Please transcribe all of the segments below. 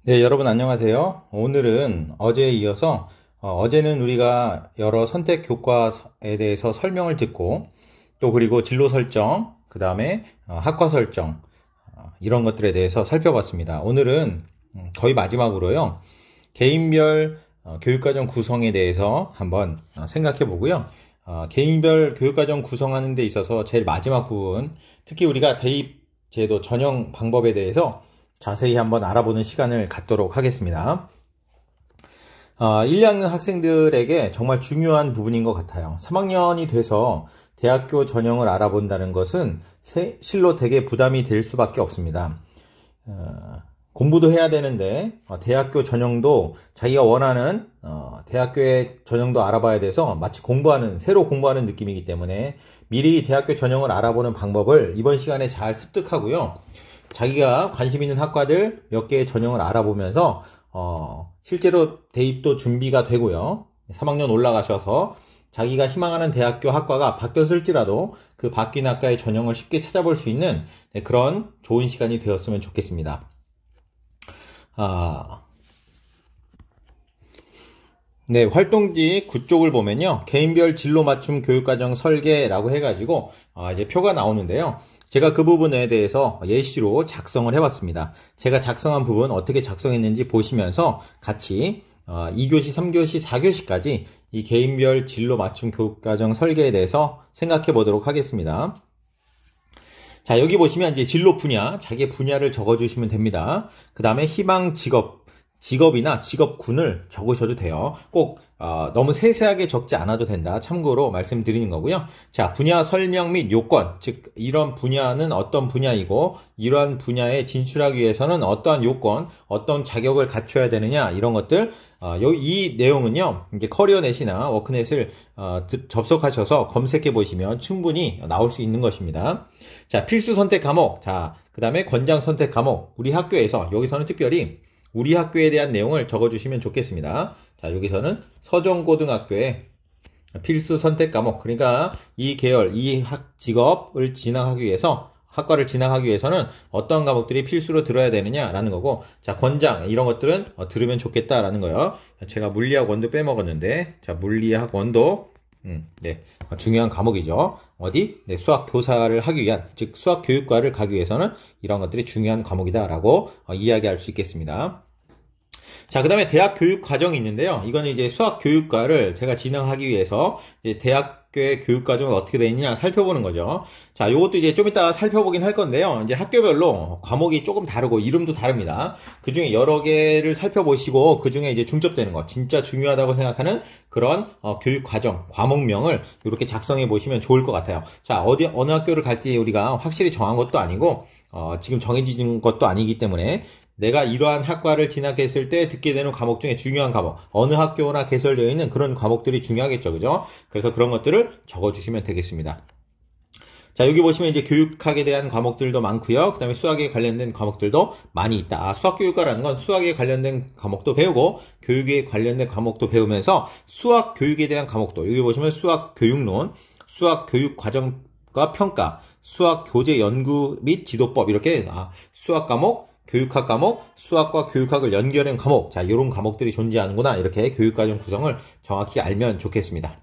네, 여러분 안녕하세요. 오늘은 어제에 이어서 어제는 우리가 여러 선택 교과에 대해서 설명을 듣고 또 그리고 진로 설정, 그 다음에 학과 설정 이런 것들에 대해서 살펴봤습니다. 오늘은 거의 마지막으로요. 개인별 교육과정 구성에 대해서 한번 생각해 보고요. 개인별 교육과정 구성하는 데 있어서 제일 마지막 부분, 특히 우리가 대입 제도 전형 방법에 대해서 자세히 한번 알아보는 시간을 갖도록 하겠습니다. 1, 2학년 학생들에게 정말 중요한 부분인 것 같아요. 3학년이 돼서 대학교 전형을 알아본다는 것은 실로 되게 부담이 될 수밖에 없습니다. 공부도 해야 되는데 대학교 전형도 자기가 원하는 대학교의 전형도 알아봐야 돼서 마치 새로 공부하는 느낌이기 때문에 미리 대학교 전형을 알아보는 방법을 이번 시간에 잘 습득하고요. 자기가 관심 있는 학과들 몇 개의 전형을 알아보면서 실제로 대입도 준비가 되고요. 3학년 올라가셔서 자기가 희망하는 대학교 학과가 바뀌었을지라도 그 바뀐 학과의 전형을 쉽게 찾아볼 수 있는 그런 좋은 시간이 되었으면 좋겠습니다. 네, 활동지 9쪽을 보면요. 개인별 진로 맞춤 교육과정 설계라고 해가지고 이제 표가 나오는데요. 제가 그 부분에 대해서 예시로 작성을 해봤습니다. 제가 작성한 부분 어떻게 작성했는지 보시면서 같이 2교시, 3교시, 4교시까지 이 개인별 진로 맞춤 교육과정 설계에 대해서 생각해 보도록 하겠습니다. 자, 여기 보시면 이제 진로 분야, 자기의 분야를 적어주시면 됩니다. 그 다음에 희망 직업이나 직업군을 적으셔도 돼요. 꼭 너무 세세하게 적지 않아도 된다. 참고로 말씀드리는 거고요. 자, 분야 설명 및 요건, 즉 이런 분야는 어떤 분야이고 이러한 분야에 진출하기 위해서는 어떠한 요건, 어떤 자격을 갖춰야 되느냐 이런 것들 이 내용은요. 이제 커리어넷이나 워크넷을 접속하셔서 검색해 보시면 충분히 나올 수 있는 것입니다. 자, 필수 선택 과목, 자, 그 다음에 권장 선택 과목, 우리 학교에서 여기서는 특별히 우리 학교에 대한 내용을 적어주시면 좋겠습니다. 자, 여기서는 서정고등학교의 필수 선택 과목, 그러니까 이 계열, 직업을 진학하기 위해서, 학과를 진학하기 위해서는 어떤 과목들이 필수로 들어야 되느냐라는 거고, 자, 권장, 이런 것들은 들으면 좋겠다라는 거예요. 제가 물리학 원도 빼먹었는데, 자, 물리학 원도, 네, 중요한 과목이죠. 어디? 네, 수학 교사를 하기 위한, 즉 수학 교육과를 가기 위해서는 이런 것들이 중요한 과목이다라고 이야기할 수 있겠습니다. 자, 그 다음에 대학 교육 과정이 있는데요. 이거는 이제 수학 교육과를 제가 진행하기 위해서 이제 대학교의 교육 과정은 어떻게 되어 있느냐 살펴보는 거죠. 자, 요것도 이제 좀 이따 살펴보긴 할 건데요. 이제 학교별로 과목이 조금 다르고 이름도 다릅니다. 그 중에 여러 개를 살펴보시고 그 중에 이제 중첩되는 거, 진짜 중요하다고 생각하는 그런 교육 과정, 과목명을 이렇게 작성해 보시면 좋을 것 같아요. 자, 어느 학교를 갈지 우리가 확실히 정한 것도 아니고 지금 정해진 것도 아니기 때문에 내가 이러한 학과를 진학했을 때 듣게 되는 과목 중에 중요한 과목, 어느 학교나 개설되어 있는 그런 과목들이 중요하겠죠, 그죠? 그래서 그런 것들을 적어주시면 되겠습니다. 자, 여기 보시면 이제 교육학에 대한 과목들도 많고요. 그 다음에 수학에 관련된 과목들도 많이 있다. 수학교육과라는 건 수학에 관련된 과목도 배우고 교육에 관련된 과목도 배우면서 수학 교육에 대한 과목도, 여기 보시면 수학 교육론, 수학 교육 과정과 평가, 수학 교재 연구 및 지도법, 이렇게 수학 과목, 교육학 과목, 수학과 교육학을 연결한 과목, 자, 이런 과목들이 존재하는구나, 이렇게 교육과정 구성을 정확히 알면 좋겠습니다.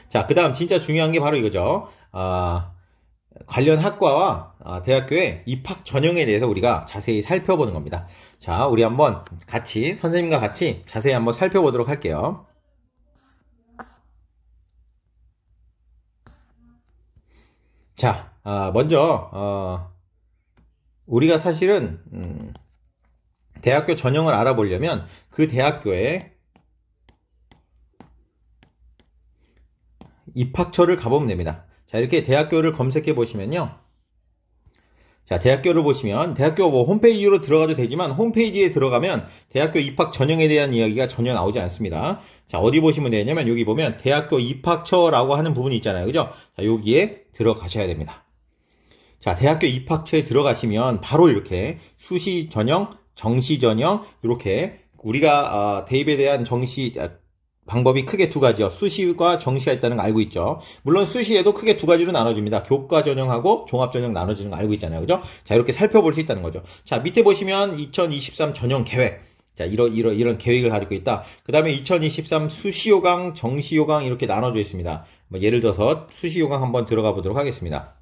자, 그 다음 진짜 중요한 게 바로 이거죠. 관련 학과와 대학교의 입학 전형에 대해서 우리가 자세히 살펴보는 겁니다. 자, 우리 한번 같이, 선생님과 같이 자세히 한번 살펴보도록 할게요. 자, 먼저 우리가 사실은 대학교 전형을 알아보려면 그 대학교에 입학처를 가보면 됩니다. 자, 이렇게 대학교를 검색해 보시면요. 자, 대학교를 보시면 대학교 홈페이지로 들어가도 되지만 홈페이지에 들어가면 대학교 입학 전형에 대한 이야기가 전혀 나오지 않습니다. 자, 어디 보시면 되냐면 여기 보면 대학교 입학처라고 하는 부분이 있잖아요. 그죠? 자, 여기에 들어가셔야 됩니다. 자, 대학교 입학처에 들어가시면 바로 이렇게 수시 전형, 정시 전형, 이렇게 우리가 대입에 대한 방법이 크게 두 가지요. 수시와 정시가 있다는 거 알고 있죠. 물론 수시에도 크게 두 가지로 나눠집니다. 교과 전형하고 종합 전형 나눠지는 거 알고 있잖아요. 그죠? 자, 이렇게 살펴볼 수 있다는 거죠. 자, 밑에 보시면 2023 전형 계획. 자, 이런 계획을 가지고 있다. 그 다음에 2023 수시요강, 정시요강 이렇게 나눠져 있습니다. 뭐 예를 들어서 수시요강 한번 들어가 보도록 하겠습니다.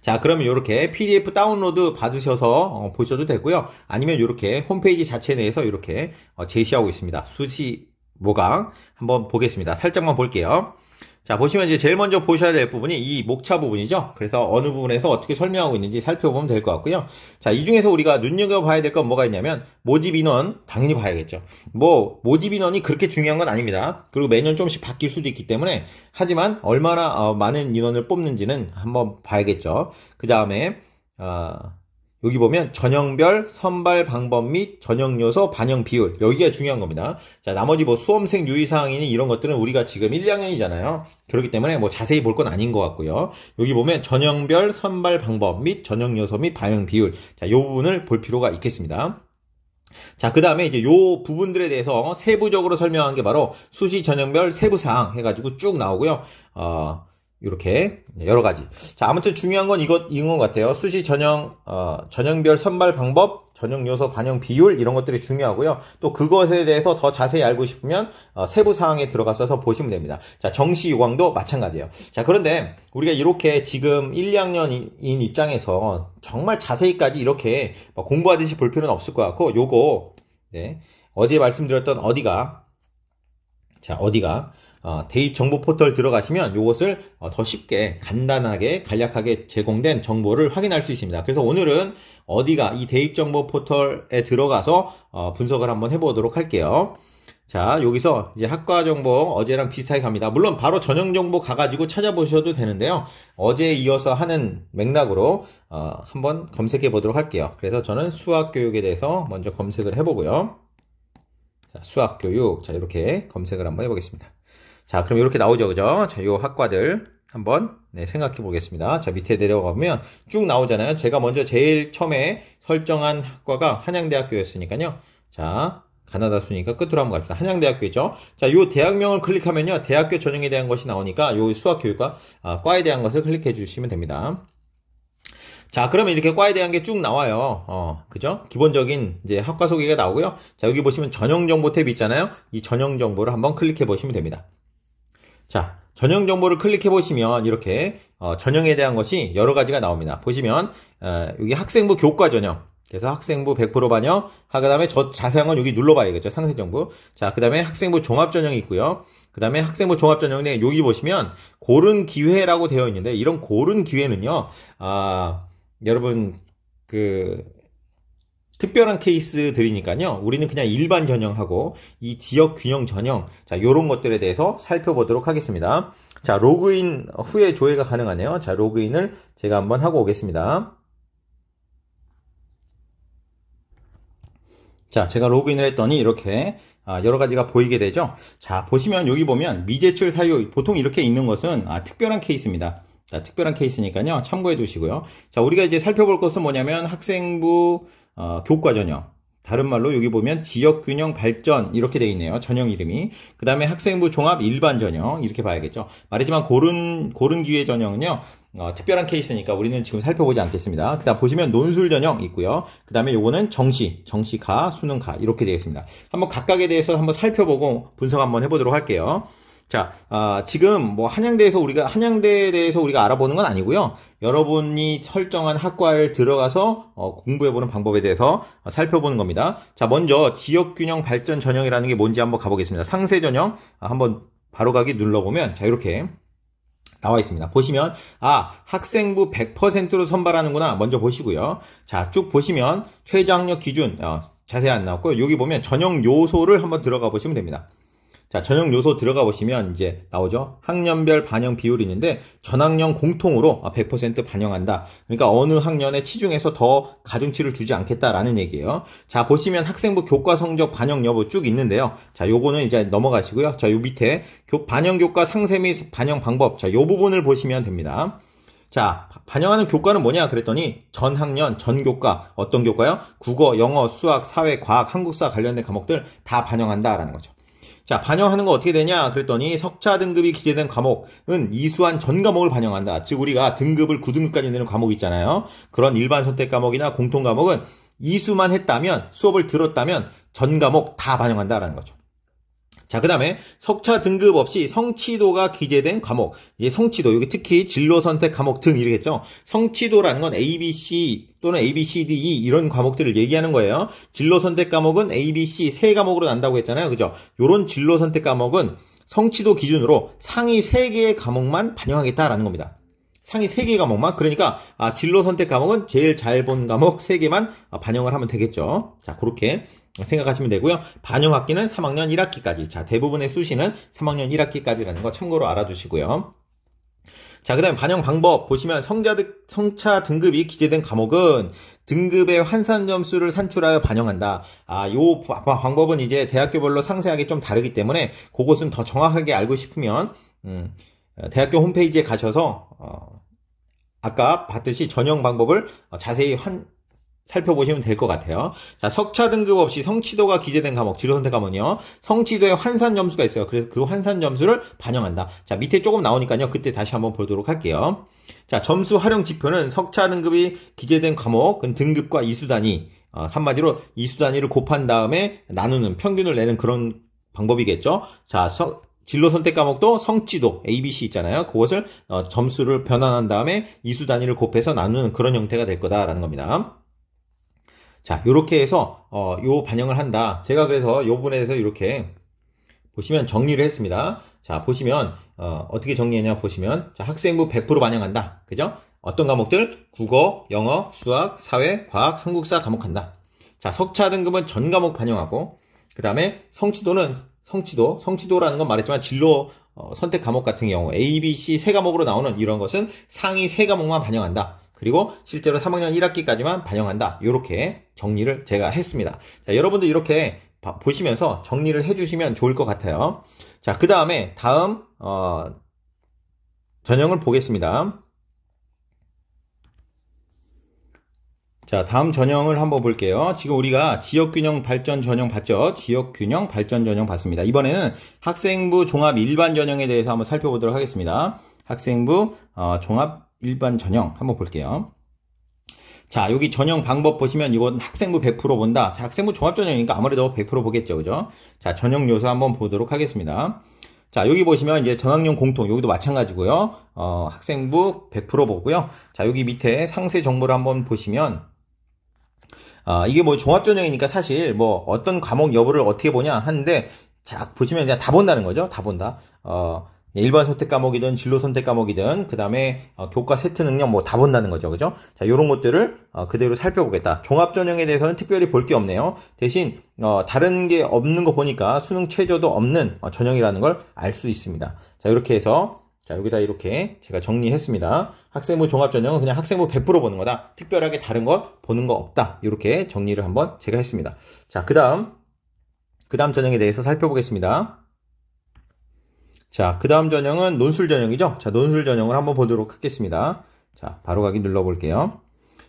자, 그러면 이렇게 PDF 다운로드 받으셔서 보셔도 되고요. 아니면 이렇게 홈페이지 자체 내에서 이렇게 제시하고 있습니다. 수시 모강 한번 보겠습니다. 살짝만 볼게요. 자, 보시면 이제 제일 먼저 보셔야 될 부분이 이 목차 부분이죠. 그래서 어느 부분에서 어떻게 설명하고 있는지 살펴보면 될 것 같고요. 자, 이 중에서 우리가 눈여겨봐야 될 건 뭐가 있냐면 모집 인원 당연히 봐야겠죠. 모집 인원이 그렇게 중요한 건 아닙니다. 그리고 매년 조금씩 바뀔 수도 있기 때문에 하지만 얼마나 많은 인원을 뽑는지는 한번 봐야겠죠. 그 다음에 여기 보면 전형별 선발 방법 및 전형 요소 반영 비율 여기가 중요한 겁니다. 자, 나머지 뭐 수험생 유의사항이니 이런 것들은 우리가 지금 1, 2학년이잖아요. 그렇기 때문에 뭐 자세히 볼 건 아닌 것 같고요. 여기 보면 전형별 선발 방법 및 전형 요소 및 반영 비율 자, 요 부분을 볼 필요가 있겠습니다. 자, 그 다음에 이제 요 부분들에 대해서 세부적으로 설명한 게 바로 수시 전형별 세부사항 해가지고 쭉 나오고요. 이렇게 여러 가지. 자, 아무튼 중요한 건 이건 것 같아요. 수시 전형별 선발 방법, 전형 요소 반영 비율 이런 것들이 중요하고요. 또 그것에 대해서 더 자세히 알고 싶으면 세부 사항에 들어가서 보시면 됩니다. 자, 정시 요강도 마찬가지예요. 자, 그런데 우리가 이렇게 지금 1, 2학년인 입장에서 정말 자세히까지 이렇게 공부하듯이 볼 필요는 없을 것 같고 요거 네, 어제 말씀드렸던 어디가 대입 정보 포털 들어가시면 이것을 더 쉽게 간단하게 간략하게 제공된 정보를 확인할 수 있습니다. 그래서 오늘은 어디가 이 대입 정보 포털에 들어가서 분석을 한번 해보도록 할게요. 자, 여기서 이제 학과 정보 어제랑 비슷하게 갑니다. 물론 바로 전형 정보 가가지고 찾아보셔도 되는데요. 어제에 이어서 하는 맥락으로 한번 검색해 보도록 할게요. 그래서 저는 수학 교육에 대해서 먼저 검색을 해보고요. 자, 수학 교육 자, 이렇게 검색을 한번 해보겠습니다. 자, 그럼 이렇게 나오죠, 그죠? 자, 요 학과들 한번 생각해 보겠습니다. 자, 밑에 내려가보면 쭉 나오잖아요. 제가 먼저 제일 처음에 설정한 학과가 한양대학교였으니까요. 자, 가나다 순이니까 끝으로 한번 갑시다. 한양대학교죠. 자, 요 대학명을 클릭하면요, 대학교 전형에 대한 것이 나오니까 요 수학교육과 과에 대한 것을 클릭해 주시면 됩니다. 자, 그러면 이렇게 과에 대한 게 쭉 나와요. 그죠? 기본적인 이제 학과 소개가 나오고요. 자, 여기 보시면 전형 정보 탭이 있잖아요. 이 전형 정보를 한번 클릭해 보시면 됩니다. 자, 전형 정보를 클릭해 보시면 이렇게 전형에 대한 것이 여러 가지가 나옵니다. 보시면 여기 학생부 교과 전형. 그래서 학생부 100% 반영. 그 다음에 저 자세한 건 여기 눌러봐야겠죠. 상세 정보. 자, 그 다음에 학생부 종합 전형이 있고요. 그 다음에 학생부 종합 전형인데 여기 보시면 고른 기회라고 되어 있는데 이런 고른 기회는요. 여러분 특별한 케이스들이니까요. 우리는 그냥 일반 전형하고 이 지역 균형 전형 자, 요런 것들에 대해서 살펴보도록 하겠습니다. 자, 로그인 후에 조회가 가능하네요. 자, 로그인을 제가 한번 하고 오겠습니다. 자, 제가 로그인을 했더니 이렇게 여러 가지가 보이게 되죠. 자, 보시면 여기 보면 미제출 사유 보통 이렇게 있는 것은 특별한 케이스입니다. 자, 특별한 케이스니까요. 참고해 두시고요. 자, 우리가 이제 살펴볼 것은 뭐냐면 학생부 교과 전형. 다른 말로 여기 보면 지역균형 발전 이렇게 되어 있네요. 전형 이름이. 그 다음에 학생부 종합 일반 전형 이렇게 봐야겠죠. 말했지만 고른 기회 전형은요. 특별한 케이스니까 우리는 지금 살펴보지 않겠습니다. 그 다음 보시면 논술 전형 있고요. 그 다음에 요거는 정시가, 수능가 이렇게 되어 있습니다. 한번 각각에 대해서 한번 살펴보고 분석 한번 해보도록 할게요. 자, 지금 뭐 한양대에 대해서 우리가 알아보는 건 아니고요. 여러분이 설정한 학과를 들어가서 공부해보는 방법에 대해서 살펴보는 겁니다. 자, 먼저 지역균형 발전 전형이라는 게 뭔지 한번 가보겠습니다. 상세 전형 한번 바로 가기 눌러보면 자, 이렇게 나와 있습니다. 보시면 학생부 100%로 선발하는구나 먼저 보시고요. 자, 쭉 보시면 최저 학력 기준 자세히 안 나왔고요. 여기 보면 전형 요소를 한번 들어가 보시면 됩니다. 자, 전형 요소 들어가 보시면 이제 나오죠. 학년별 반영 비율이 있는데 전학년 공통으로 100% 반영한다. 그러니까 어느 학년에 치중해서 더 가중치를 주지 않겠다라는 얘기예요. 자, 보시면 학생부 교과 성적 반영 여부 쭉 있는데요. 자, 요거는 이제 넘어가시고요. 자, 요 밑에 반영 교과 상세 및 반영 방법. 자, 요 부분을 보시면 됩니다. 자, 반영하는 교과는 뭐냐 그랬더니 전 학년, 전 교과, 어떤 교과요? 국어, 영어, 수학, 사회, 과학, 한국사 관련된 과목들 다 반영한다라는 거죠. 자, 반영하는 거 어떻게 되냐? 그랬더니 석차 등급이 기재된 과목은 이수한 전 과목을 반영한다. 즉 우리가 등급을 9등급까지 내는 과목 있잖아요. 그런 일반 선택 과목이나 공통 과목은 이수만 했다면, 수업을 들었다면 전 과목 다 반영한다라는 거죠. 자, 그 다음에 석차 등급 없이 성취도가 기재된 과목. 이제 성취도, 여기 특히 진로 선택 과목 등 이러겠죠. 성취도라는 건 A, B, C 또는 A, B, C, D, E 이런 과목들을 얘기하는 거예요. 진로 선택 과목은 A, B, C 세 과목으로 난다고 했잖아요. 그죠? 요런 진로 선택 과목은 성취도 기준으로 상위 3개의 과목만 반영하겠다라는 겁니다. 상위 3개 과목만. 그러니까 진로 선택 과목은 제일 잘 본 과목 3개만 반영을 하면 되겠죠. 자, 그렇게 생각하시면 되고요. 반영 학기는 3학년 1학기까지. 자, 대부분의 수시는 3학년 1학기까지라는 거 참고로 알아두시고요. 자, 그 다음에 반영 방법 보시면 성차 등급이 기재된 과목은 등급의 환산 점수를 산출하여 반영한다. 요 방법은 이제 대학교별로 상세하게 좀 다르기 때문에 그것은 더 정확하게 알고 싶으면 대학교 홈페이지에 가셔서 아까 봤듯이 전형 방법을 자세히 살펴보시면 될 것 같아요. 자, 석차 등급 없이 성취도가 기재된 과목, 진로 선택 과목은요, 성취도에 환산 점수가 있어요. 그래서 그 환산 점수를 반영한다. 자, 밑에 조금 나오니까요, 그때 다시 한번 보도록 할게요. 자, 점수 활용 지표는 석차 등급이 기재된 과목은 등급과 이수 단위, 한마디로 이수 단위를 곱한 다음에 나누는, 평균을 내는 그런 방법이겠죠. 자, 진로 선택 과목도 성취도 A, B, C 있잖아요. 그것을 점수를 변환한 다음에 이수 단위를 곱해서 나누는 그런 형태가 될 거다라는 겁니다. 자, 요렇게 해서 요 반영을 한다. 제가 그래서 요 부분에 대해서 이렇게 보시면 정리를 했습니다. 자, 보시면 어떻게 정리했냐 보시면, 자, 학생부 100% 반영한다. 그죠? 어떤 과목들? 국어, 영어, 수학, 사회, 과학, 한국사 과목한다. 자, 석차 등급은 전 과목 반영하고, 그 다음에 성취도라는 건 말했지만 진로 선택 과목 같은 경우 A, B, C 세 과목으로 나오는 이런 것은 상위 3과목만 반영한다. 그리고 실제로 3학년 1학기까지만 반영한다. 이렇게 정리를 제가 했습니다. 자, 여러분들 이렇게 보시면서 정리를 해주시면 좋을 것 같아요. 자, 그 다음에 다음 전형을 보겠습니다. 자, 다음 전형을 한번 볼게요. 지금 우리가 지역균형 발전 전형 봤죠? 지역균형 발전 전형 봤습니다. 이번에는 학생부 종합 일반 전형에 대해서 한번 살펴보도록 하겠습니다. 학생부 종합 일반 전형 한번 볼게요. 자, 여기 전형 방법 보시면 이건 학생부 100% 본다. 자, 학생부 종합 전형이니까 아무래도 100% 보겠죠. 그죠? 자, 전형 요소 한번 보도록 하겠습니다. 자, 여기 보시면 이제 전학용 공통, 여기도 마찬가지고요. 학생부 100% 보고요. 자, 여기 밑에 상세 정보를 한번 보시면 이게 뭐 종합 전형이니까 사실 뭐 어떤 과목 여부를 어떻게 보냐 하는데, 자, 보시면 그냥 다 본다는 거죠. 다 본다. 일반 선택 과목이든 진로 선택 과목이든 그 다음에 교과 세트 능력 뭐 다 본다는 거죠. 그죠? 자, 요런 것들을 그대로 살펴보겠다. 종합 전형에 대해서는 특별히 볼 게 없네요. 대신 다른 게 없는 거 보니까 수능 최저도 없는 전형이라는 걸 알 수 있습니다. 자, 이렇게 해서 자, 여기다 이렇게 제가 정리했습니다. 학생부 종합 전형은 그냥 학생부 100% 보는 거다. 특별하게 다른 거 보는 거 없다. 이렇게 정리를 한번 제가 했습니다. 자, 그 다음 전형에 대해서 살펴보겠습니다. 자, 그 다음 전형은 논술 전형이죠. 자, 논술 전형을 한번 보도록 하겠습니다. 자, 바로 가기 눌러볼게요.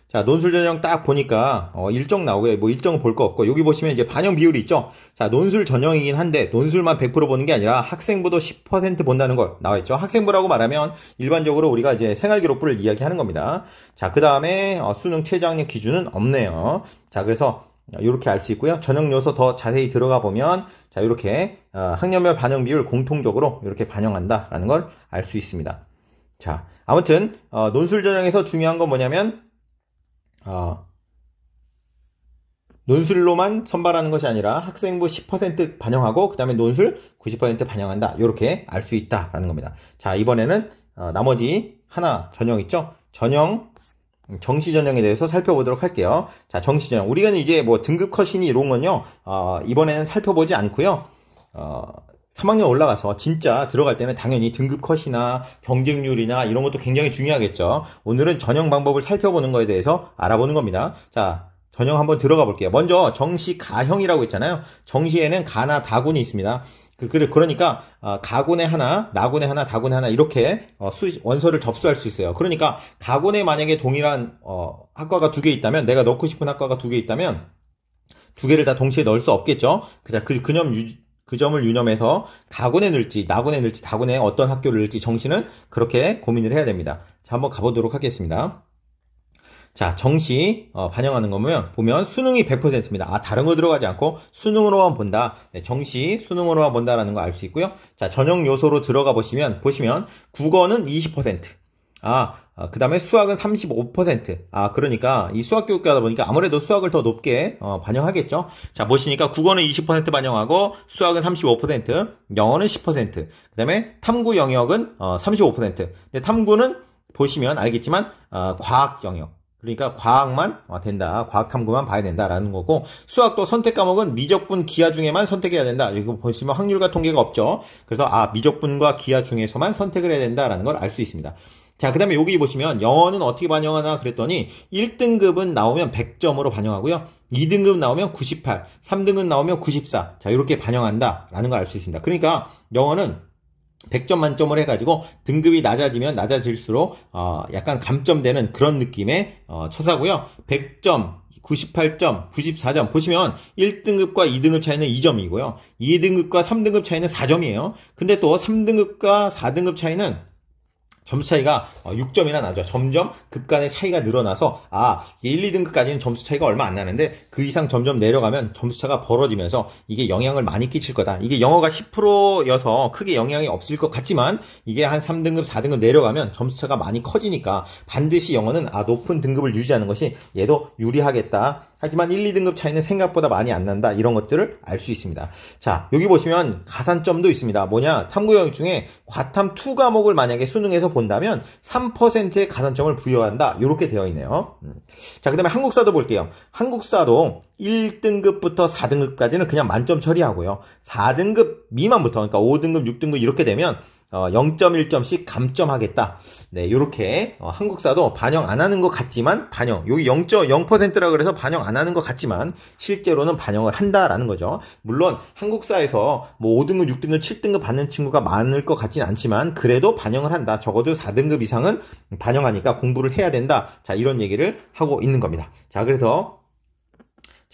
자, 논술 전형 딱 보니까 일정 나오고요. 뭐 일정은 볼 거 없고, 여기 보시면 이제 반영 비율이 있죠. 자, 논술 전형이긴 한데 논술만 100% 보는 게 아니라 학생부도 10% 본다는 걸 나와 있죠. 학생부라고 말하면 일반적으로 우리가 이제 생활기록부를 이야기하는 겁니다. 자, 그 다음에 수능 최저학력 기준은 없네요. 자, 그래서 이렇게 알 수 있고요. 전형 요소 더 자세히 들어가 보면, 자, 이렇게 학년별 반영 비율 공통적으로 이렇게 반영한다라는 걸 알 수 있습니다. 자, 아무튼 논술 전형에서 중요한 건 뭐냐면 논술로만 선발하는 것이 아니라 학생부 10% 반영하고 그 다음에 논술 90% 반영한다. 이렇게 알 수 있다라는 겁니다. 자, 이번에는 나머지 하나 전형 있죠? 전형 정시 전형에 대해서 살펴보도록 할게요. 자, 정시 전형. 우리가 이제 뭐 등급 컷이니 이런 건요, 이번에는 살펴보지 않고요. 3학년 올라가서 진짜 들어갈 때는 당연히 등급 컷이나 경쟁률이나 이런 것도 굉장히 중요하겠죠. 오늘은 전형 방법을 살펴보는 거에 대해서 알아보는 겁니다. 자, 전형 한번 들어가 볼게요. 먼저 정시 가형이라고 있잖아요. 정시에는 가나 다군이 있습니다. 그러니까 가군에 하나, 나군에 하나, 다군에 하나 이렇게 원서를 접수할 수 있어요. 그러니까 가군에 만약에 동일한 학과가 2개 있다면, 내가 넣고 싶은 학과가 2개 있다면 2개를 다 동시에 넣을 수 없겠죠. 그 그 점을 유념해서 가군에 넣을지, 나군에 넣을지, 다군에 어떤 학교를 넣을지 정시는 그렇게 고민을 해야 됩니다. 자, 한번 가보도록 하겠습니다. 자, 정시 반영하는 거면 보면 수능이 100%입니다. 아, 다른 거 들어가지 않고 수능으로만 본다. 네, 정시 수능으로만 본다라는 거 알 수 있고요. 자, 전형 요소로 들어가 보시면 국어는 20%. 그 다음에 수학은 35%. 그러니까 이 수학 교육과다 보니까 아무래도 수학을 더 높게 반영하겠죠. 자, 보시니까 국어는 20% 반영하고 수학은 35%, 영어는 10%. 그 다음에 탐구 영역은 35%. 근데 탐구는 보시면 알겠지만 과학 영역. 그러니까 과학만 된다. 과학 탐구만 봐야 된다라는 거고, 수학도 선택 과목은 미적분 기하 중에만 선택해야 된다. 이거 보시면 확률과 통계가 없죠. 그래서 미적분과 기하 중에서만 선택을 해야 된다라는 걸 알 수 있습니다. 자, 그 다음에 여기 보시면 영어는 어떻게 반영하나 그랬더니 1등급은 나오면 100점으로 반영하고요. 2등급 나오면 98, 3등급 나오면 94. 자, 이렇게 반영한다라는 걸 알 수 있습니다. 그러니까 영어는 100점 만점을 해가지고 등급이 낮아지면 낮아질수록 약간 감점되는 그런 느낌의 처사고요. 100점, 98점, 94점 보시면 1등급과 2등급 차이는 2점이고요. 2등급과 3등급 차이는 4점이에요. 근데 또 3등급과 4등급 차이는 점수 차이가 6점이나 나죠. 점점 급간의 차이가 늘어나서 1, 2등급까지는 점수 차이가 얼마 안 나는데 그 이상 점점 내려가면 점수 차가 벌어지면서 이게 영향을 많이 끼칠 거다. 이게 영어가 10%여서 크게 영향이 없을 것 같지만 이게 한 3등급, 4등급 내려가면 점수 차가 많이 커지니까 반드시 영어는 높은 등급을 유지하는 것이 얘도 유리하겠다. 하지만 1, 2등급 차이는 생각보다 많이 안 난다. 이런 것들을 알 수 있습니다. 자, 여기 보시면 가산점도 있습니다. 뭐냐? 탐구 영역 중에 과탐 2 과목을 만약에 수능에서 본다면 3%의 가산점을 부여한다. 이렇게 되어 있네요. 자, 그 다음에 한국사도 볼게요. 한국사도 1등급부터 4등급까지는 그냥 만점 처리하고요. 4등급 미만부터, 그러니까 5등급, 6등급 이렇게 되면 0.1점씩 감점하겠다. 네, 요렇게 한국사도 반영 안 하는 것 같지만 여기 0.0%라 그래서 반영 안 하는 것 같지만 실제로는 반영을 한다라는 거죠. 물론 한국사에서 뭐 5등급, 6등급, 7등급 받는 친구가 많을 것 같진 않지만 그래도 반영을 한다. 적어도 4등급 이상은 반영하니까 공부를 해야 된다. 자, 이런 얘기를 하고 있는 겁니다. 자, 그래서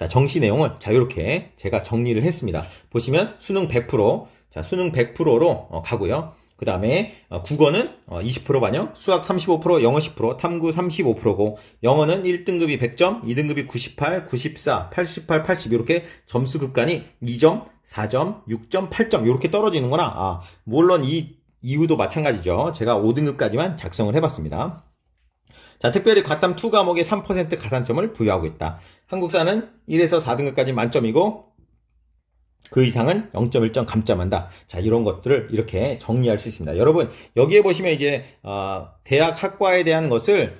정시 내용을 이렇게 제가 정리를 했습니다. 보시면 수능 100%, 수능 100%로 가고요. 그 다음에 국어는 20% 반영, 수학 35%, 영어 10%, 탐구 35%고 영어는 1등급이 100점, 2등급이 98, 94, 88, 80 이렇게 점수 급간이 2점, 4점, 6점, 8점 이렇게 떨어지는구나. 물론 이 이유도 마찬가지죠. 제가 5등급까지만 작성을 해봤습니다. 자, 특별히 과탐 2 과목에 3% 가산점을 부여하고 있다. 한국사는 1에서 4등급까지 만점이고 그 이상은 0.1점 감점한다. 자, 이런 것들을 이렇게 정리할 수 있습니다. 여러분, 여기에 보시면 이제 대학 학과에 대한 것을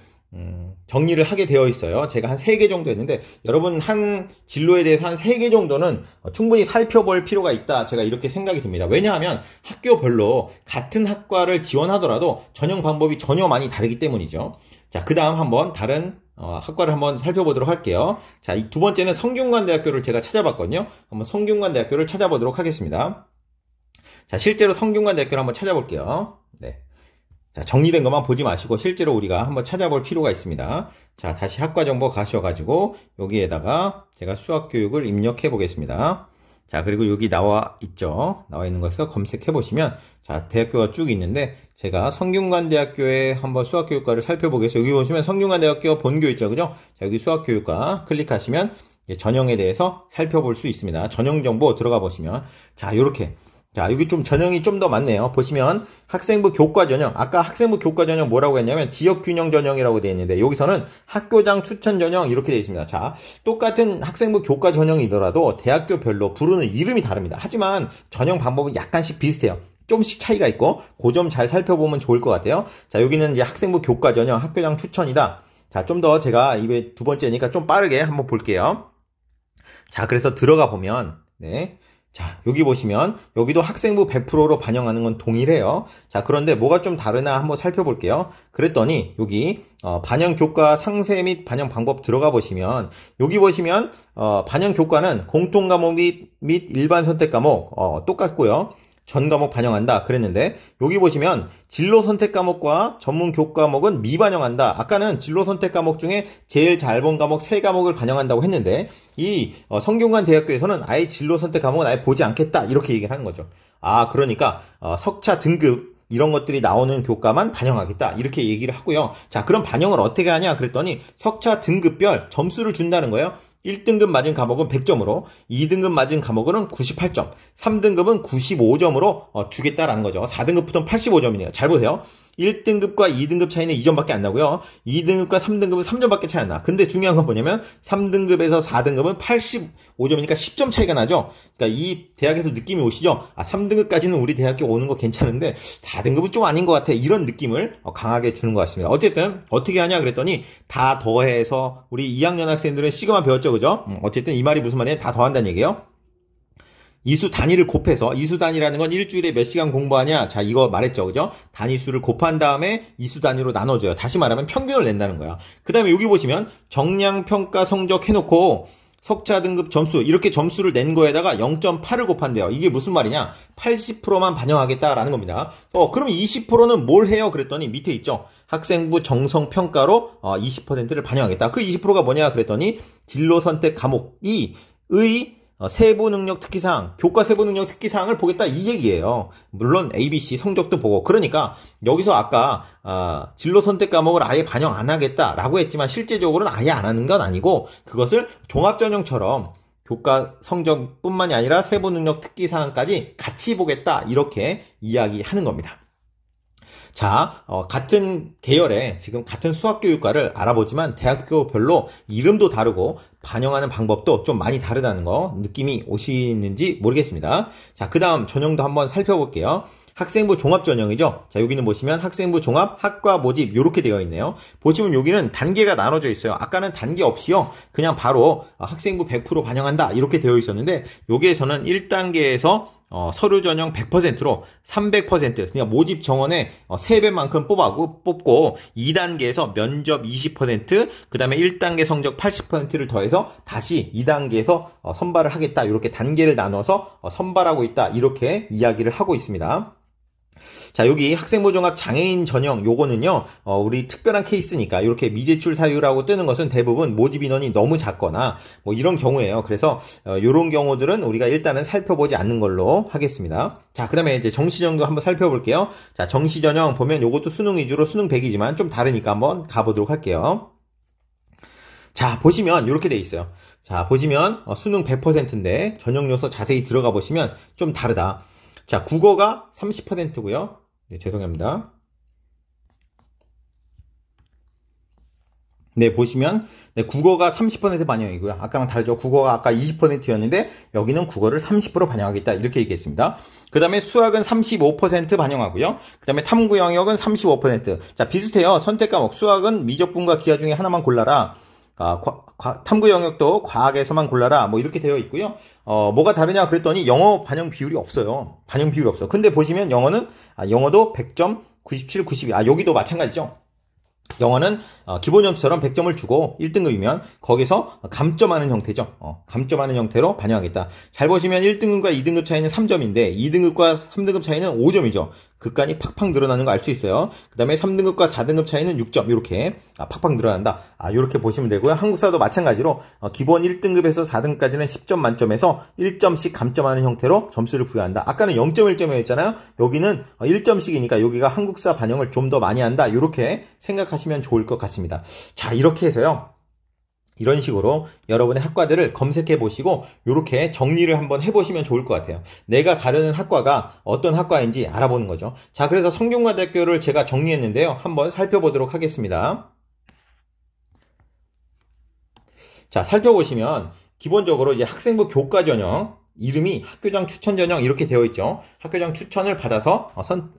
정리를 하게 되어 있어요. 제가 한 3개 정도 했는데 여러분 한 진로에 대해서 한 3개 정도는 충분히 살펴볼 필요가 있다. 제가 이렇게 생각이 듭니다. 왜냐하면 학교별로 같은 학과를 지원하더라도 전형 방법이 전혀 많이 다르기 때문이죠. 자, 그 다음 한번 다른 학과를 한번 살펴보도록 할게요. 자, 이 두 번째는 성균관대학교를 제가 찾아봤거든요. 한번 성균관대학교를 찾아보도록 하겠습니다. 자, 실제로 성균관대학교를 한번 찾아볼게요. 네. 자, 정리된 것만 보지 마시고 실제로 우리가 한번 찾아볼 필요가 있습니다. 자, 다시 학과 정보 가셔가지고 여기에다가 제가 수학 교육을 입력해 보겠습니다. 자, 그리고 여기 나와 있는 것을 검색해 보시면 자, 대학교가 쭉 있는데 제가 성균관대학교에 한번 수학교육과를 살펴보겠습니다. 여기 보시면 성균관대학교 본교 있죠, 그죠? 자, 여기 수학교육과 클릭하시면 전형에 대해서 살펴볼 수 있습니다. 전형 정보 들어가 보시면 자, 요렇게 자, 여기 좀 전형이 좀 더 많네요. 보시면 학생부 교과 전형, 아까 학생부 교과 전형 뭐라고 했냐면 지역균형 전형이라고 되어 있는데 여기서는 학교장 추천 전형 이렇게 되어 있습니다. 자, 똑같은 학생부 교과 전형이더라도 대학교별로 부르는 이름이 다릅니다. 하지만 전형 방법은 약간씩 비슷해요. 좀씩 차이가 있고 그 점 잘 살펴보면 좋을 것 같아요. 자, 여기는 이제 학생부 교과 전형, 학교장 추천이다. 자, 좀 더 제가 이게 두 번째니까 좀 빠르게 한번 볼게요. 자, 그래서 들어가 보면 네. 자, 여기 보시면 여기도 학생부 100%로 반영하는 건 동일해요. 자, 그런데 뭐가 좀 다르나 한번 살펴볼게요. 그랬더니 여기 반영 교과 상세 및 반영 방법 들어가 보시면 여기 보시면 반영 교과는 공통 과목 및 일반 선택 과목 똑같고요. 전 과목 반영한다 그랬는데 여기 보시면 진로 선택 과목과 전문 교과목은 미반영한다. 아까는 진로 선택 과목 중에 제일 잘 본 과목 3과목을 반영한다고 했는데 이 성균관 대학교에서는 아예 진로 선택 과목은 아예 보지 않겠다 이렇게 얘기를 하는 거죠. 그러니까 석차 등급 이런 것들이 나오는 교과만 반영하겠다 이렇게 얘기를 하고요. 자, 그럼 반영을 어떻게 하냐 그랬더니 석차 등급별 점수를 준다는 거예요. 1등급 맞은 과목은 100점으로, 2등급 맞은 과목은 98점, 3등급은 95점으로 주겠다라는 거죠. 4등급부터는 85점이네요. 잘 보세요. 1등급과 2등급 차이는 2점밖에 안 나고요. 2등급과 3등급은 3점밖에 차이 안 나. 근데 중요한 건 뭐냐면 3등급에서 4등급은 85점이니까 10점 차이가 나죠. 그러니까 이 대학에서 느낌이 오시죠? 3등급까지는 우리 대학교 오는 거 괜찮은데 4등급은 좀 아닌 것 같아. 이런 느낌을 강하게 주는 것 같습니다. 어쨌든 어떻게 하냐 그랬더니 다 더해서 우리 2학년 학생들은 시그마 배웠죠, 그죠? 어쨌든 이 말이 무슨 말이에요? 다 더한다는 얘기예요. 이수 단위를 곱해서, 이수 단위라는 건 일주일에 몇 시간 공부하냐? 자, 이거 말했죠, 그죠? 단위수를 곱한 다음에 이수 단위로 나눠줘요. 다시 말하면 평균을 낸다는 거야. 그 다음에 여기 보시면 정량평가 성적 해놓고 석차 등급 점수, 이렇게 점수를 낸 거에다가 0.8을 곱한대요. 이게 무슨 말이냐? 80%만 반영하겠다라는 겁니다. 그럼 20%는 뭘 해요? 그랬더니 밑에 있죠. 학생부 정성평가로 20%를 반영하겠다. 그 20%가 뭐냐? 그랬더니 진로 선택 과목이 세부 능력 특기사항, 교과 세부 능력 특기사항을 보겠다 이 얘기예요. 물론 ABC 성적도 보고. 그러니까 여기서 아까 진로 선택 과목을 아예 반영 안 하겠다라고 했지만 실제적으로는 아예 안 하는 건 아니고 그것을 종합전형처럼 교과 성적뿐만이 아니라 세부 능력 특기사항까지 같이 보겠다 이렇게 이야기하는 겁니다. 자, 같은 계열의 지금 같은 수학교육과를 알아보지만 대학교별로 이름도 다르고 반영하는 방법도 좀 많이 다르다는 거 느낌이 오시는지 모르겠습니다. 자, 그 다음 전형도 한번 살펴볼게요. 학생부 종합전형이죠. 자, 여기는 보시면 학생부 종합 학과 모집 이렇게 되어 있네요. 보시면 여기는 단계가 나눠져 있어요. 아까는 단계 없이요. 그냥 바로 학생부 100% 반영한다 이렇게 되어 있었는데 여기에서는 1단계에서 서류 전형 100%로 300% 그러니까 모집 정원의 3배만큼 뽑고 2단계에서 면접 20% 그 다음에 1단계 성적 80%를 더해서 다시 2단계에서 선발을 하겠다 이렇게 단계를 나눠서 선발하고 있다 이렇게 이야기를 하고 있습니다. 자, 여기 학생부 종합 장애인 전형 요거는요 우리 특별한 케이스니까 이렇게 미제출 사유라고 뜨는 것은 대부분 모집 인원이 너무 작거나 뭐 이런 경우예요. 그래서 요런 경우들은 우리가 일단은 살펴보지 않는 걸로 하겠습니다. 자, 그 다음에 이제 정시전형도 한번 살펴볼게요. 자, 정시전형 보면 요것도 수능 위주로 수능 100이지만 좀 다르니까 한번 가보도록 할게요. 자, 보시면 이렇게 돼 있어요. 자, 보시면 수능 100%인데 전형 요소 자세히 들어가 보시면 좀 다르다. 자, 국어가 30%고요. 네, 죄송합니다. 네, 보시면 네, 국어가 30% 반영이고요. 아까랑 다르죠. 국어가 아까 20%였는데 여기는 국어를 30% 반영하겠다 이렇게 얘기했습니다. 그 다음에 수학은 35% 반영하고요. 그 다음에 탐구 영역은 35%. 자, 비슷해요. 선택 과목 수학은 미적분과 기하 중에 하나만 골라라. 탐구 영역도 과학에서만 골라라 뭐 이렇게 되어 있고요. 뭐가 다르냐 그랬더니 영어 반영 비율이 없어요. 반영 비율이 없어. 근데 보시면 영어는 영어도 100점, 97, 92. 여기도 마찬가지죠. 영어는 기본 점수처럼 100점을 주고 1등급이면 거기서 감점하는 형태죠. 감점하는 형태로 반영하겠다. 잘 보시면 1등급과 2등급 차이는 3점인데 2등급과 3등급 차이는 5점이죠. 극간이 팍팍 늘어나는 거 알 수 있어요. 그 다음에 3등급과 4등급 차이는 6점 이렇게 팍팍 늘어난다. 이렇게 보시면 되고요. 한국사도 마찬가지로 기본 1등급에서 4등급까지는 10점 만점에서 1점씩 감점하는 형태로 점수를 부여한다. 아까는 0.1점이었잖아요. 여기는 1점씩이니까 여기가 한국사 반영을 좀 더 많이 한다. 이렇게 생각하시면 좋을 것 같습니다. 자, 이렇게 해서요. 이런 식으로 여러분의 학과들을 검색해 보시고 이렇게 정리를 한번 해보시면 좋을 것 같아요. 내가 가려는 학과가 어떤 학과인지 알아보는 거죠. 자, 그래서 성균관대학교를 제가 정리했는데요. 한번 살펴보도록 하겠습니다. 자, 살펴보시면 기본적으로 이제 학생부 교과 전형 이름이 학교장 추천 전형 이렇게 되어 있죠. 학교장 추천을 받아서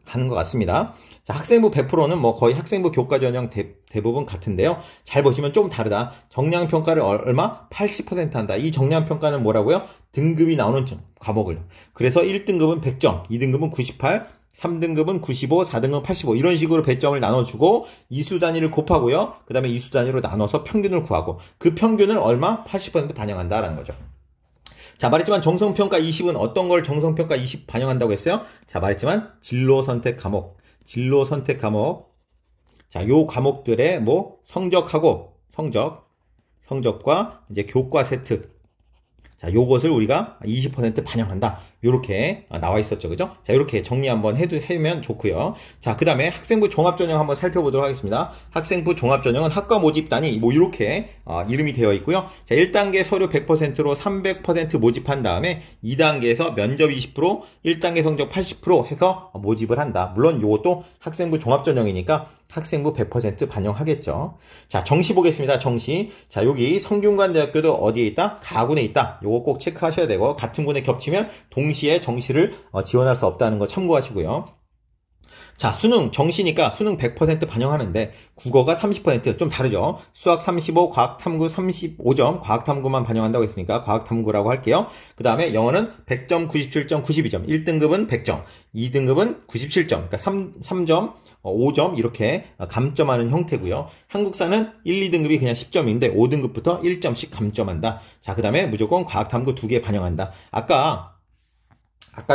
가는 것 같습니다. 자, 학생부 100%는 뭐 거의 학생부 교과 전형 대부분 같은데요. 잘 보시면 좀 다르다. 정량평가를 얼마? 80% 한다. 이 정량평가는 뭐라고요? 등급이 나오는 과목을. 그래서 1등급은 100점, 2등급은 98, 3등급은 95, 4등급은 85 이런 식으로 배점을 나눠주고 이수 단위를 곱하고요. 그 다음에 이수 단위로 나눠서 평균을 구하고 그 평균을 얼마? 80% 반영한다라는 거죠. 자, 말했지만 정성평가 20은 어떤 걸 정성평가 20 반영한다고 했어요? 자, 말했지만 진로 선택 과목. 자, 요 과목들의 뭐 성적과 이제 교과 세트. 자, 요것을 우리가 20% 반영한다. 요렇게 나와 있었죠. 그죠? 자, 요렇게 정리 한번 해면 좋고요. 자, 그 다음에 학생부 종합전형 한번 살펴보도록 하겠습니다. 학생부 종합전형은 학과 모집단이 뭐 이렇게 이름이 되어 있고요. 자, 1단계 서류 100%로 300% 모집한 다음에 2단계에서 면접 20%, 1단계 성적 80% 해서 모집을 한다. 물론 요것도 학생부 종합전형이니까 학생부 100% 반영하겠죠. 자, 정시 보겠습니다. 정시. 자, 여기 성균관대학교도 어디에 있다? 가군에 있다. 요거 꼭 체크하셔야 되고, 같은 군에 겹치면 동시에 정시를 지원할 수 없다는 거 참고하시고요. 자, 수능 정시니까 수능 100% 반영하는데 국어가 30%좀 다르죠. 수학 35, 과학탐구 35점, 과학탐구만 반영한다고 했으니까 과학탐구라고 할게요. 그 다음에 영어는 100점, 97점, 92점, 1등급은 100점, 2등급은 97점, 그러니까 3점, 5점 이렇게 감점하는 형태고요. 한국사는 1, 2등급이 그냥 10점인데 5등급부터 1점씩 감점한다. 자, 그 다음에 무조건 과학탐구 2개 반영한다. 아까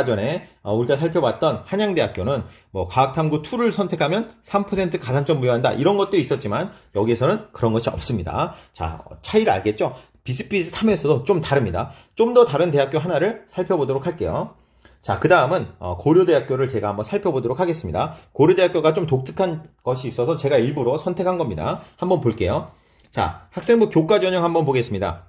전에 우리가 살펴봤던 한양대학교는 뭐 과학탐구 2를 선택하면 3% 가산점 부여한다. 이런 것들이 있었지만 여기에서는 그런 것이 없습니다. 자, 차이를 알겠죠? 비슷비슷하면서도 좀 다릅니다. 좀 더 다른 대학교 하나를 살펴보도록 할게요. 자, 그 다음은 고려대학교를 제가 한번 살펴보도록 하겠습니다. 고려대학교가 좀 독특한 것이 있어서 제가 일부러 선택한 겁니다. 한번 볼게요. 자, 학생부 교과전형 한번 보겠습니다.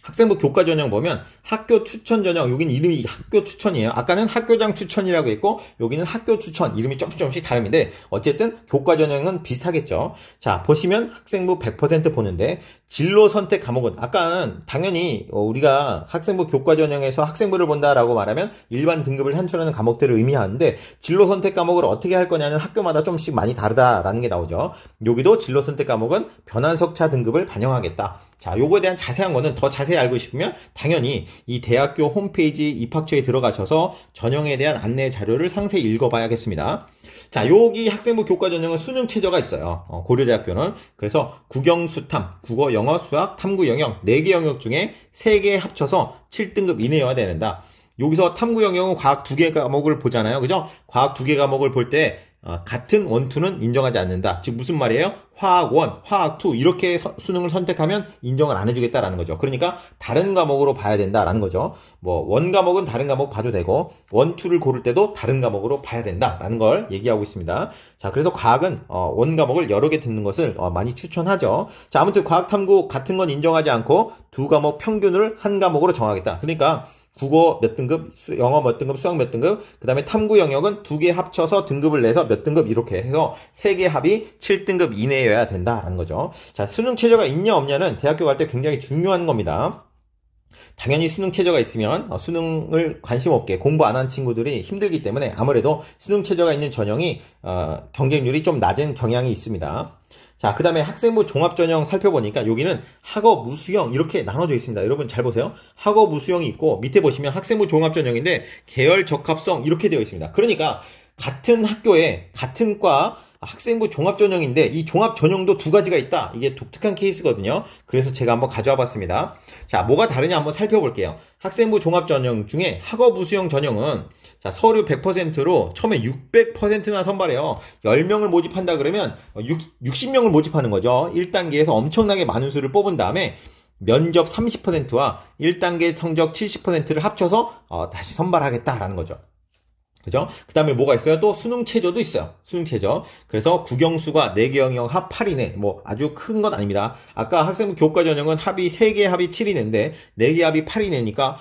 학생부 교과전형 보면 학교 추천 전형, 여기는 이름이 학교 추천이에요. 아까는 학교장 추천이라고 했고 여기는 학교 추천, 이름이 조금씩 다른데 어쨌든 교과전형은 비슷하겠죠. 자, 보시면 학생부 100% 보는데 진로 선택 과목은 아까는 당연히 우리가 학생부 교과전형에서 학생부를 본다라고 말하면 일반 등급을 산출하는 과목들을 의미하는데 진로 선택 과목을 어떻게 할 거냐는 학교마다 좀씩 많이 다르다라는 게 나오죠. 여기도 진로 선택 과목은 변환석차 등급을 반영하겠다. 자, 요거에 대한 자세한 거는 더 자세히 알고 싶으면 당연히 이 대학교 홈페이지 입학처에 들어가셔서 전형에 대한 안내 자료를 상세히 읽어봐야겠습니다. 자, 여기 학생부 교과전형은 수능 최저가 있어요. 고려대학교는. 그래서 국영수탐, 국어, 영어, 수학, 탐구 영역 4개 영역 중에 3개 합쳐서 7등급 이내여야 된다. 여기서 탐구 영역은 과학 2개 과목을 보잖아요. 그죠? 과학 2개 과목을 볼 때 같은 원투는 인정하지 않는다. 즉 무슨 말이에요? 화학 1, 화학 2 이렇게 수능을 선택하면 인정을 안 해주겠다라는 거죠. 그러니까 다른 과목으로 봐야 된다라는 거죠. 뭐 원 과목은 다른 과목 봐도 되고 원, 2를 고를 때도 다른 과목으로 봐야 된다라는 걸 얘기하고 있습니다. 자, 그래서 과학은 원 과목을 여러 개 듣는 것을 많이 추천하죠. 자, 아무튼 과학탐구 같은 건 인정하지 않고 두 과목 평균을 한 과목으로 정하겠다. 그러니까 국어 몇 등급, 영어 몇 등급, 수학 몇 등급, 그 다음에 탐구 영역은 2개 합쳐서 등급을 내서 몇 등급 이렇게 해서 3개 합이 7등급 이내여야 된다라는 거죠. 자, 수능 최저가 있냐 없냐는 대학교 갈 때 굉장히 중요한 겁니다. 당연히 수능 최저가 있으면 수능을 관심 없게 공부 안 한 친구들이 힘들기 때문에 아무래도 수능 최저가 있는 전형이 경쟁률이 좀 낮은 경향이 있습니다. 자, 그 다음에 학생부 종합전형 살펴보니까 여기는 학업, 무수형 이렇게 나눠져 있습니다. 여러분 잘 보세요. 학업, 무수형이 있고 밑에 보시면 학생부 종합전형인데 계열 적합성 이렇게 되어 있습니다. 그러니까 같은 학교에 같은 과 학생부 종합전형인데 이 종합전형도 2가지가 있다. 이게 독특한 케이스거든요. 그래서 제가 한번 가져와 봤습니다. 자, 뭐가 다르냐 한번 살펴볼게요. 학생부 종합전형 중에 학업 우수형 전형은 자, 서류 100%로 처음에 600%나 선발해요. 10명을 모집한다 그러면 60명을 모집하는 거죠. 1단계에서 엄청나게 많은 수를 뽑은 다음에 면접 30%와 1단계 성적 70%를 합쳐서 다시 선발하겠다라는 거죠. 그죠? 그 다음에 뭐가 있어요? 또 수능 최저도 있어요. 수능 최저. 그래서 국영수가 4개 영역 합 8이네. 뭐 아주 큰 건 아닙니다. 아까 학생부 교과 전형은 합이 3개 합이 7이네인데 4개 합이 8이네니까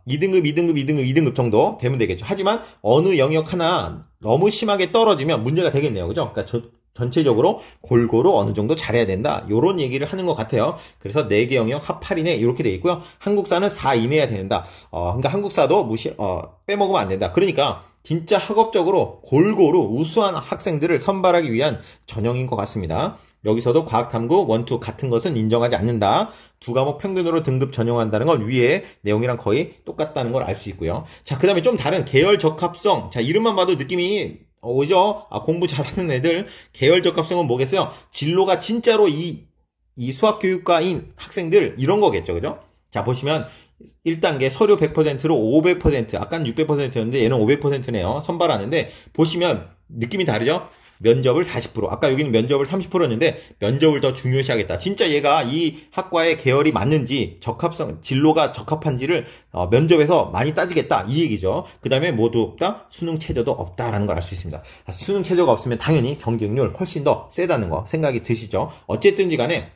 2등급, 2등급, 2등급, 2등급 정도 되면 되겠죠. 하지만 어느 영역 하나 너무 심하게 떨어지면 문제가 되겠네요. 그죠? 그러니까 전체적으로 골고루 어느 정도 잘해야 된다. 요런 얘기를 하는 것 같아요. 그래서 4개 영역 합 8이네 이렇게 돼 있고요. 한국사는 4 이내야 된다. 그러니까 한국사도 빼먹으면 안 된다. 그러니까 진짜 학업적으로 골고루 우수한 학생들을 선발하기 위한 전형인 것 같습니다. 여기서도 과학탐구 1, 2 같은 것은 인정하지 않는다. 2과목 평균으로 등급 전형한다는 건 위에 내용이랑 거의 똑같다는 걸 알 수 있고요. 자, 그 다음에 좀 다른 계열 적합성. 자, 이름만 봐도 느낌이 오죠? 공부 잘하는 애들 계열 적합성은 뭐겠어요? 진로가 진짜로 이 수학교육과인 학생들 이런 거겠죠. 그죠? 자, 보시면 1단계 서류 100%로 500%, 아까는 600%였는데 얘는 500%네요. 선발하는데 보시면 느낌이 다르죠? 면접을 40%, 아까 여기는 면접을 30%였는데 면접을 더 중요시하겠다. 진짜 얘가 이 학과의 계열이 맞는지 적합성, 진로가 적합한지를 면접에서 많이 따지겠다 이 얘기죠. 그 다음에 모두 없다, 수능 체제도 없다라는 걸 알 수 있습니다. 수능 체제가 없으면 당연히 경쟁률 훨씬 더 세다는 거 생각이 드시죠. 어쨌든지 간에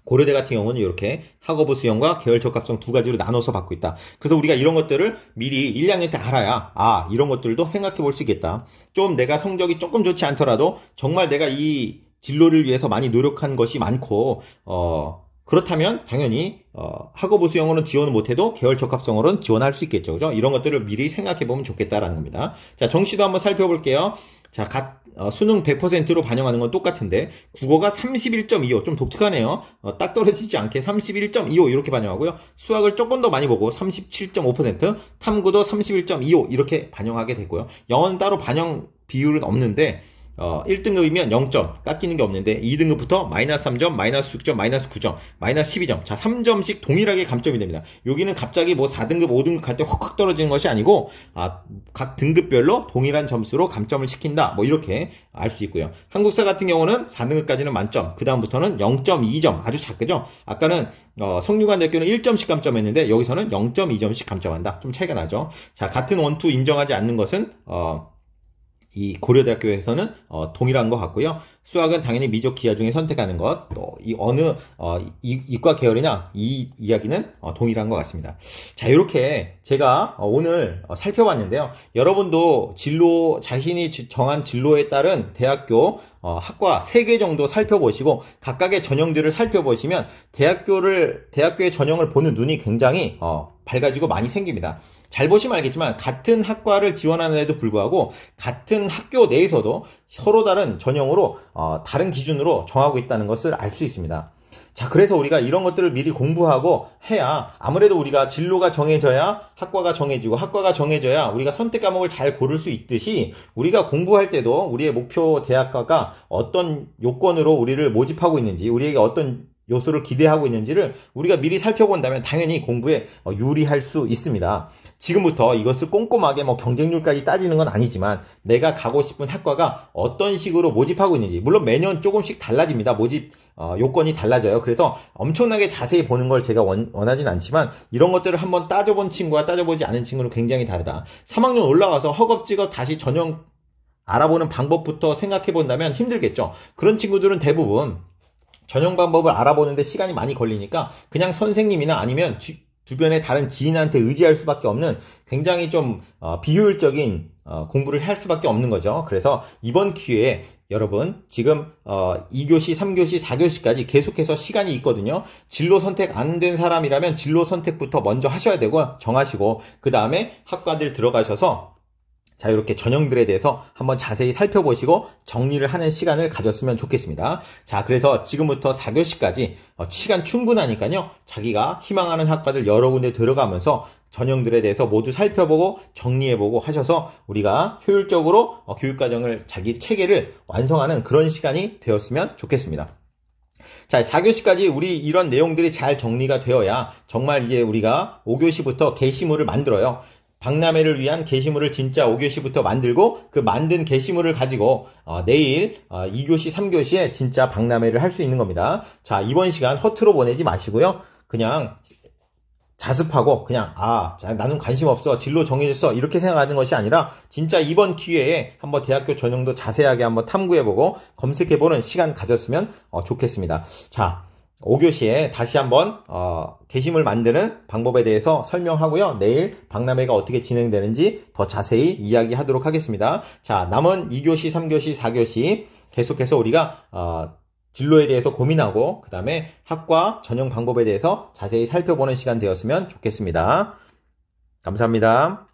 고려대 같은 경우는 이렇게 학업부 수용과 계열 적합성 두 가지로 나눠서 받고 있다. 그래서 우리가 이런 것들을 미리 1, 2학년 때 알아야 이런 것들도 생각해 볼 수 있겠다. 좀 내가 성적이 조금 좋지 않더라도 정말 내가 이 진로를 위해서 많이 노력한 것이 많고 그렇다면 당연히 학업부 수용으로는 지원을 못해도 계열 적합성으로는 지원할 수 있겠죠. 그죠? 이런 것들을 미리 생각해 보면 좋겠다라는 겁니다. 자, 정시도 한번 살펴볼게요. 자, 수능 100%로 반영하는 건 똑같은데 국어가 31.25 좀 독특하네요. 딱 떨어지지 않게 31.25 이렇게 반영하고요. 수학을 조금 더 많이 보고 37.5%, 탐구도 31.25 이렇게 반영하게 되고요. 영어는 따로 반영 비율은 없는데 1등급이면 0점 깎이는 게 없는데 2등급부터 마이너스 3점, 마이너스 6점, 마이너스 9점, 마이너스 12점. 자, 3점씩 동일하게 감점이 됩니다. 여기는 갑자기 뭐 4등급, 5등급 갈 때 확확 떨어지는 것이 아니고 각 등급별로 동일한 점수로 감점을 시킨다. 뭐 이렇게 알 수 있고요. 한국사 같은 경우는 4등급까지는 만점, 그 다음부터는 0.2점 아주 작죠. 아까는 성균관대학교는 1점씩 감점했는데 여기서는 0.2점씩 감점한다. 좀 차이가 나죠. 자, 같은 원투 인정하지 않는 것은 이 고려대학교에서는 동일한 것 같고요. 수학은 당연히 미적 기하 중에 선택하는 것, 또 어느 이과 계열이냐 이 이야기는 동일한 것 같습니다. 자, 이렇게 제가 오늘 살펴봤는데요. 여러분도 자신이 정한 진로에 따른 대학교 학과 3개 정도 살펴보시고 각각의 전형들을 살펴보시면 대학교의 전형을 보는 눈이 굉장히 밝아지고 많이 생깁니다. 잘 보시면 알겠지만 같은 학과를 지원하는데도 불구하고 같은 학교 내에서도 서로 다른 전형으로 다른 기준으로 정하고 있다는 것을 알 수 있습니다. 자, 그래서 우리가 이런 것들을 미리 공부하고 해야 아무래도 우리가 진로가 정해져야 학과가 정해지고 학과가 정해져야 우리가 선택 과목을 잘 고를 수 있듯이 우리가 공부할 때도 우리의 목표 대학과가 어떤 요건으로 우리를 모집하고 있는지 우리에게 어떤 요소를 기대하고 있는지를 우리가 미리 살펴본다면 당연히 공부에 유리할 수 있습니다. 지금부터 이것을 꼼꼼하게 경쟁률까지 따지는 건 아니지만 내가 가고 싶은 학과가 어떤 식으로 모집하고 있는지 물론 매년 조금씩 달라집니다. 모집 요건이 달라져요. 그래서 엄청나게 자세히 보는 걸 제가 원하진 않지만 이런 것들을 한번 따져본 친구와 따져보지 않은 친구는 굉장히 다르다. 3학년 올라가서 허겁지겁 다시 전형 알아보는 방법부터 생각해 본다면 힘들겠죠. 그런 친구들은 대부분 전형 방법을 알아보는데 시간이 많이 걸리니까 그냥 선생님이나 아니면 주변의 다른 지인한테 의지할 수밖에 없는 굉장히 좀 비효율적인 공부를 할 수밖에 없는 거죠. 그래서 이번 기회에 여러분 지금 2교시, 3교시, 4교시까지 계속해서 시간이 있거든요. 진로 선택 안 된 사람이라면 진로 선택부터 먼저 하셔야 되고 정하시고 그 다음에 학과들 들어가셔서 자, 이렇게 전형들에 대해서 한번 자세히 살펴보시고 정리를 하는 시간을 가졌으면 좋겠습니다. 자, 그래서 지금부터 4교시까지 시간 충분하니까요. 자기가 희망하는 학과들 여러 군데 들어가면서 전형들에 대해서 모두 살펴보고 정리해보고 하셔서 우리가 효율적으로 교육과정을 자기 체계를 완성하는 그런 시간이 되었으면 좋겠습니다. 자, 4교시까지 우리 이런 내용들이 잘 정리가 되어야 정말 이제 우리가 5교시부터 게시물을 만들어요. 박람회를 위한 게시물을 진짜 5교시부터 만들고 그 만든 게시물을 가지고 내일 2교시, 3교시에 진짜 박람회를 할 수 있는 겁니다. 자, 이번 시간 허투루 보내지 마시고요. 그냥 자습하고 그냥 나는 관심 없어, 진로 정해졌어 이렇게 생각하는 것이 아니라 진짜 이번 기회에 한번 대학교 전형도 자세하게 한번 탐구해보고 검색해보는 시간 가졌으면 좋겠습니다. 자, 5교시에 다시 한번 게시물 만드는 방법에 대해서 설명하고요. 내일 박람회가 어떻게 진행되는지 더 자세히 이야기하도록 하겠습니다. 자, 남은 2교시, 3교시, 4교시 계속해서 우리가 진로에 대해서 고민하고 그 다음에 학과 전형 방법에 대해서 자세히 살펴보는 시간 되었으면 좋겠습니다. 감사합니다.